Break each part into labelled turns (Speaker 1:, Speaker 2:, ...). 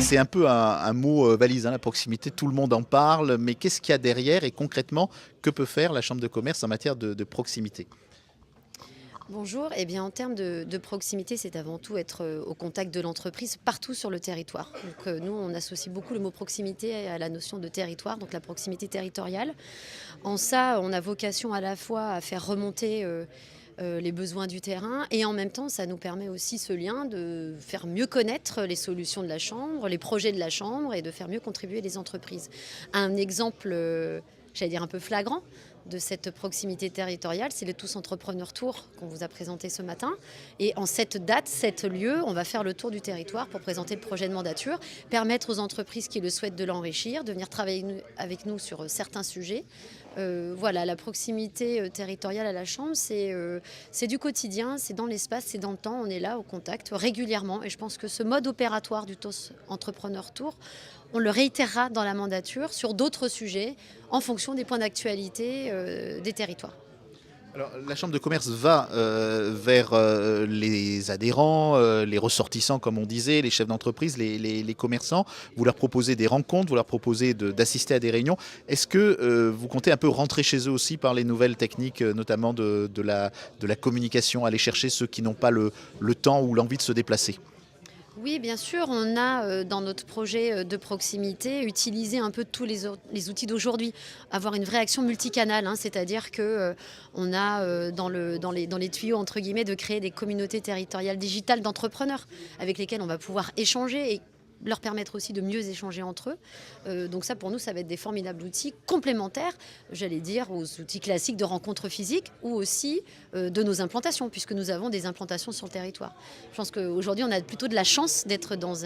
Speaker 1: c'est un peu un mot valise, hein, la proximité, tout le monde en parle, mais qu'est-ce qu'il y a derrière et concrètement, que peut faire la chambre de commerce en matière de proximité?
Speaker 2: Bonjour. Eh bien, en termes de proximité, c'est avant tout être au contact de l'entreprise partout sur le territoire. Donc, nous, on associe beaucoup le mot proximité à la notion de territoire, donc la proximité territoriale. En ça, on a vocation à la fois à faire remonter les besoins du terrain et en même temps, ça nous permet aussi ce lien de faire mieux connaître les solutions de la Chambre, les projets de la Chambre et de faire mieux contribuer les entreprises. Un exemple, j'allais dire un peu flagrant, de cette proximité territoriale, c'est le Tous Entrepreneurs Tour qu'on vous a présenté ce matin. Et en cette date, 7 lieux, on va faire le tour du territoire pour présenter le projet de mandature, permettre aux entreprises qui le souhaitent de l'enrichir, de venir travailler avec nous sur certains sujets. Voilà, la proximité territoriale à la Chambre, c'est du quotidien, c'est dans l'espace, c'est dans le temps, on est là au contact régulièrement. Et je pense que ce mode opératoire du TOS Entrepreneur Tour, on le réitérera dans la mandature sur d'autres sujets en fonction des points d'actualité des territoires.
Speaker 1: Alors, la chambre de commerce va vers les adhérents, les ressortissants, comme on disait, les chefs d'entreprise, les commerçants. Vous leur proposez des rencontres, vous leur proposez d'assister à des réunions. Est-ce que vous comptez un peu rentrer chez eux aussi par les nouvelles techniques, notamment de la communication, aller chercher ceux qui n'ont pas le temps ou l'envie de se déplacer?
Speaker 2: Oui, bien sûr, on a dans notre projet de proximité utilisé un peu tous les outils d'aujourd'hui, avoir une vraie action multicanale, hein, c'est-à-dire que on a dans les tuyaux entre guillemets de créer des communautés territoriales digitales d'entrepreneurs avec lesquels on va pouvoir échanger et leur permettre aussi de mieux échanger entre eux. Donc ça, pour nous, ça va être des formidables outils complémentaires, j'allais dire, aux outils classiques de rencontres physiques ou aussi de nos implantations, puisque nous avons des implantations sur le territoire. Je pense qu'aujourd'hui, on a plutôt de la chance d'être dans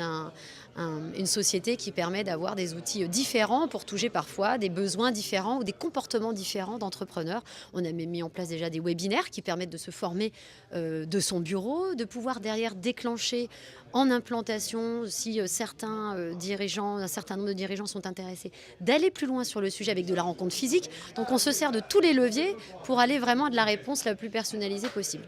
Speaker 2: une société qui permet d'avoir des outils différents pour toucher parfois des besoins différents ou des comportements différents d'entrepreneurs. On a même mis en place déjà des webinaires qui permettent de se former de son bureau, de pouvoir derrière déclencher en implantation, si certains dirigeants, un certain nombre de dirigeants sont intéressés, d'aller plus loin sur le sujet avec de la rencontre physique. Donc on se sert de tous les leviers pour aller vraiment à de la réponse la plus personnalisée possible.